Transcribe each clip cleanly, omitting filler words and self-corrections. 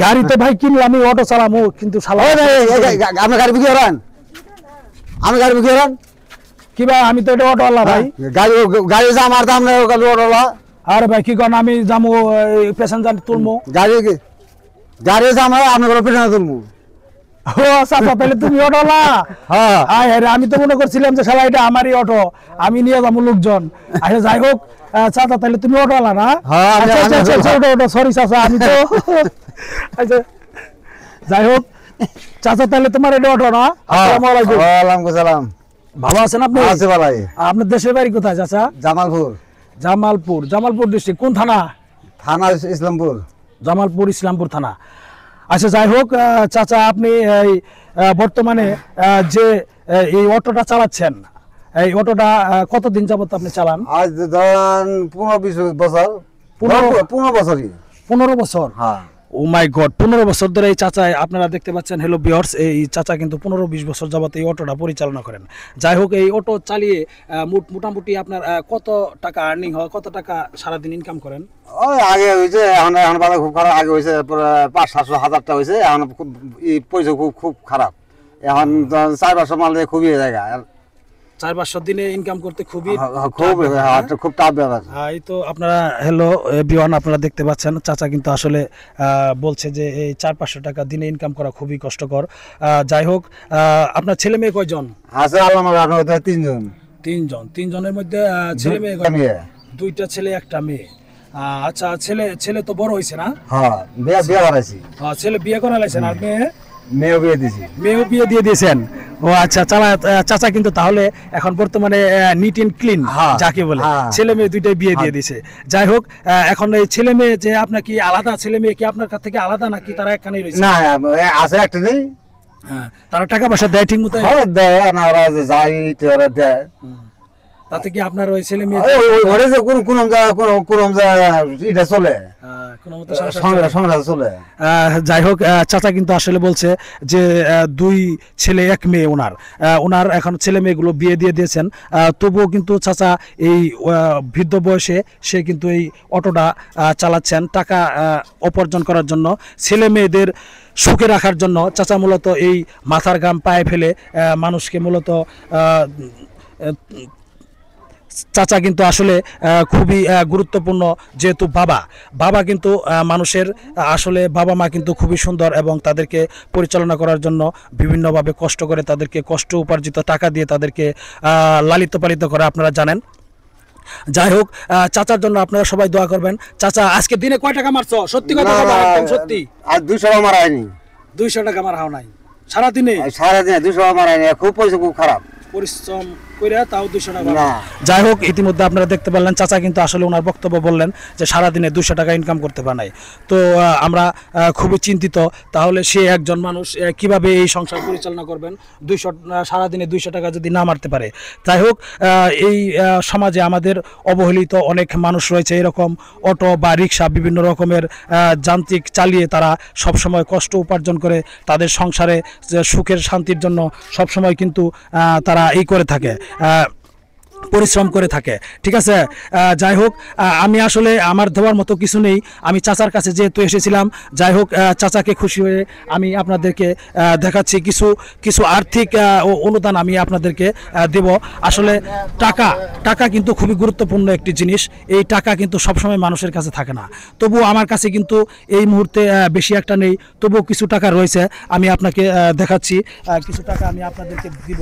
গাড়ি তো ভাই কিনলাম, আমি অটো চালামো, কিন্তু আপনি গাড়ি বিক্রি করেন? আমি গাড়ি বিক্রি করেন কি ভাই? আমি তো এটা অটোওয়ালা ভাই। গাড়ি গাড়ি দাম আর দাম অটোওয়ালা। আরে ভাই কি করেন, আমি যাবো প্যাসেঞ্জার তুলবো। গাড়ি গাড়ি দাম আমি প্যাসেঞ্জার তুলবো। ও চাচা, তাহলে তুমি অটোওয়ালা? হ্যাঁ। আমি তো মনে করছিলাম যে শালা এটা আমারই অটো, আমি নিয়ে যাবো লোকজন। আচ্ছা যাই হোক চাচা, তাহলে তুমি অটোওয়ালা না? সরি চাচা, আমি তো আচ্ছা যাই হোক চাচা, তাহলে তোমার এটা অটো না? ওয়ালাইকুম সালাম। ভালো আছেন আপনি? আছে ভাই। আপনার দেশের বাড়ি কোথায় চাচা? জামালপুর। জামালপুর, জামালপুর ডিস্ট্রিক্ট কোন থানা? থানা ইসলামপুর। জামালপুর ইসলামপুর থানা। আচ্ছা যাই হোক চাচা, আপনি এই বর্তমানে যে এই অটোটা চালাচ্ছেন, এই অটোটা কতদিন যাবত আপনি চালান? আজ ধরেন 15-20 বছর। 15 বছরই। 15 বছর? হ্যাঁ। ও মাই গড, 15 বছর ধরে এই চাচা, আপনারা দেখতে পাচ্ছেন হ্যালো ভিউয়ার্স, এই চাচা কিন্তু 15-20 বছর যাবত এই অটোটা পরিচালনা করেন। যাই হোক, এই অটো চালিয়ে মোটামুটি আপনার কত টাকা আর্নিং হয়, কত টাকা সারাদিন ইনকাম করেন? ওই আগে হয়েছে, এখন বাজার খুব খারাপ। আগে হয়েছে 500-700 হাজারটা হয়েছে, এখন খুব পয়সা খুব খারাপ। এখন 4-500 মাল দিয়ে খুবই জায়গা। 4-500 দিনে ইনকাম করতে খুবই খুব টাফ ব্যাপার। এই তো আপনারা হ্যালো বিওয়ান, আপনারা দেখতে পাচ্ছেন চাচা কিন্তু আসলে বলছে যে এই 400-500 টাকা দিনে ইনকাম করা খুবই কষ্টকর। যাই হোক, আপনার ছেলে মেয়ে কয়জন আছে? আল্লাহ 3 জন। 3 জনের মধ্যে ছেলে মেয়ে 2টা ছেলে 1টা মেয়ে। আচ্ছা, ছেলে তো বড় হয়েছে না? হ্যাঁ, বিয়ে করাইছি। ছেলে বিয়ে করা লাইছেন, আর মেয়েও বিয়ে দিয়েছি। মেয়েও বিয়ে দিয়ে দিয়েছেন? ও আচ্ছা, চাচা কিন্তু তাহলে এখন বর্তমানে নিট এন্ড ক্লিন যাকে বলে, ছেলে মেয়ে 2টাই বিয়ে দিয়ে দিয়েছে। যাই হোক, এখন এই ছেলে মেয়ে যে আপনার কি আলাদা, ছেলে মেয়ে কি আপনার কাছ থেকে আলাদা নাকি তারা একখানেই রয়েছে? না, আছে একটা নেই। হ্যাঁ, তারা টাকা পয়সা দেয় ঠিক মতো? দেয় না, ওরা যাই দেয়। তাতে কি আপনার ওই ছেলে মেয়ে চলে? যাই হোক, চাচা কিন্তু আসলে বলছে যে 2 ছেলে 1 মেয়ে ওনার এখন ছেলে মেয়েগুলো বিয়ে দিয়ে দিয়েছেন। তবুও কিন্তু চাচা এই বৃদ্ধ বয়সে সে কিন্তু এই অটোটা চালাচ্ছেন টাকা উপার্জন করার জন্য, ছেলে মেয়েদের সুখে রাখার জন্য। চাচা মূলত এই মাথার ঘাম পায়ে ফেলে মানুষকে মূলত চাচা কিন্তু আসলে খুবই গুরুত্বপূর্ণ, যেহেতু বাবা কিন্তু মানুষের আসলে বাবা মা কিন্তু খুবই সুন্দর, এবং তাদেরকে পরিচালনা করার জন্য বিভিন্নভাবে কষ্ট করে, তাদেরকে কষ্ট উপার্জিত টাকা দিয়ে তাদেরকে লালিত পালিত করে, আপনারা জানেন। যাই হোক, চাচার জন্য আপনারা সবাই দোয়া করবেন। চাচা, আজকে দিনে কয় টাকা মারছো? সত্যি কথা বলো, একদম সত্যি। আজ 200 টাকা মারা হয়নি। 200 টাকা মারা হয় নাই সারাদিনে? 200 টাকা মারা হয়নি, খুব পয়সা খুব খারাপ পরিশ্রম করে তাও 200 টাকা। যাই হোক, ইতিমধ্যে আপনারা দেখতে পারলেন চাচা কিন্তু আসলে ওনার বক্তব্য বললেন যে সারাদিনে 200 টাকা ইনকাম করতে পারে নাই। তো আমরা খুবই চিন্তিত, তাহলে সে একজন মানুষ কিভাবে এই সংসার পরিচালনা করবেন সারাদিনে 200 টাকা যদি না মারতে পারে। যাই হোক, এই সমাজে আমাদের অবহেলিত অনেক মানুষ রয়েছে, এরকম অটো বা রিক্সা বিভিন্ন রকমের যান্ত্রিক চালিয়ে তারা সবসময় কষ্ট উপার্জন করে তাদের সংসারে সুখের শান্তির জন্য সবসময় কিন্তু তারা এই করে থাকে, পরিশ্রম করে থাকে। ঠিক আছে, যাই হোক, আমি আসলে আমার দেওয়ার মতো কিছু নেই, আমি চাচার কাছে যেহেতু এসেছিলাম। যাই হোক, চাচাকে খুশি হয়ে আমি আপনাদেরকে দেখাচ্ছি কিছু আর্থিক অনুদান আমি আপনাদেরকে দেব। আসলে টাকা কিন্তু খুবই গুরুত্বপূর্ণ একটি জিনিস, এই টাকা কিন্তু সবসময় মানুষের কাছে থাকে না। তবুও আমার কাছে কিন্তু এই মুহূর্তে বেশি একটা নেই, তবুও কিছু টাকা রয়েছে, আমি আপনাকে দেখাচ্ছি। কিছু টাকা আমি আপনাদেরকে দিব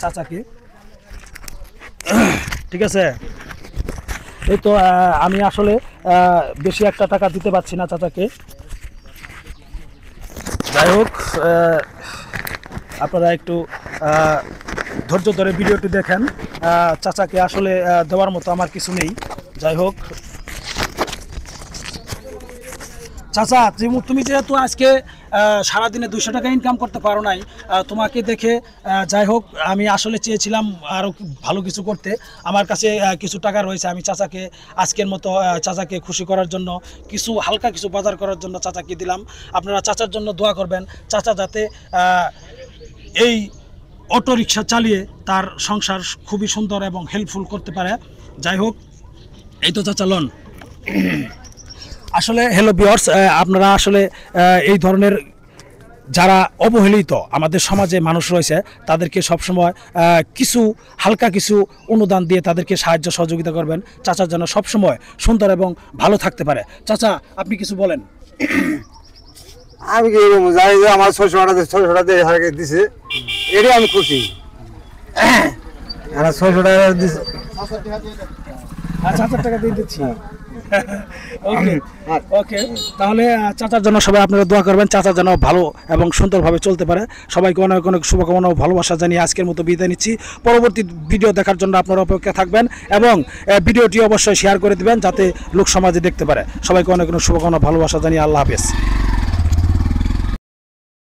চাচাকে। ঠিক আছে, এই তো আমি আসলে বেশি একটা টাকা দিতে পারছি না চাচাকে। যাই হোক, আপনারা একটু ধৈর্য ধরে ভিডিওটি দেখেন। চাচাকে আসলে দেওয়ার মতো আমার কিছু নেই। যাই হোক, চাচা তুমি যেহেতু আজকে সারাদিনে 200 টাকা ইনকাম করতে পারো নাই, তোমাকে দেখে যাই হোক আমি আসলে চেয়েছিলাম আরও ভালো কিছু করতে। আমার কাছে কিছু টাকা রয়েছে, আমি চাচাকে আজকের মতো চাচাকে খুশি করার জন্য হালকা কিছু বাজার করার জন্য চাচাকে দিলাম। আপনারা চাচার জন্য দোয়া করবেন, চাচা যাতে এই অটো রিক্সা চালিয়ে তার সংসার খুবই সুন্দর এবং হেল্পফুল করতে পারে। যাই হোক, এই তো চাচা লন। আসলে হ্যালো ভিউয়ার্স, আপনারা আসলে এই ধরনের যারা অবহেলিত আমাদের সমাজে মানুষ রয়েছে তাদেরকে সবসময় কিছু হালকা কিছু অনুদান দিয়ে তাদেরকে সাহায্য সহযোগিতা করবেন, চাচা যেন সবসময় সুন্দর এবং ভালো থাকতে পারে। চাচা, আপনি কিছু বলেন। আমি কি বলবো, যাই যে আমার 600 টাকা দিছে, এটাই আমি খুশি। 600 টাকা দিছে, 1000 টাকা দিয়ে দিচ্ছি। ওকে ওকে, তাহলে চাচার জন্য সবাই আপনারা দোয়া করবেন, চাচা যেন ভালো এবং সুন্দরভাবে চলতে পারে। সবাইকে অনেক অনেক শুভকামনা ও ভালোবাসা জানিয়ে আজকের মতো বিদায় নিচ্ছি। পরবর্তী ভিডিও দেখার জন্য আপনারা অপেক্ষা থাকবেন এবং ভিডিওটি অবশ্যই শেয়ার করে দিবেন যাতে লোক সমাজে দেখতে পারে। সবাইকে অনেক অনেক শুভকামনা ভালোবাসা জানিয়ে আল্লাহ হাফেজ।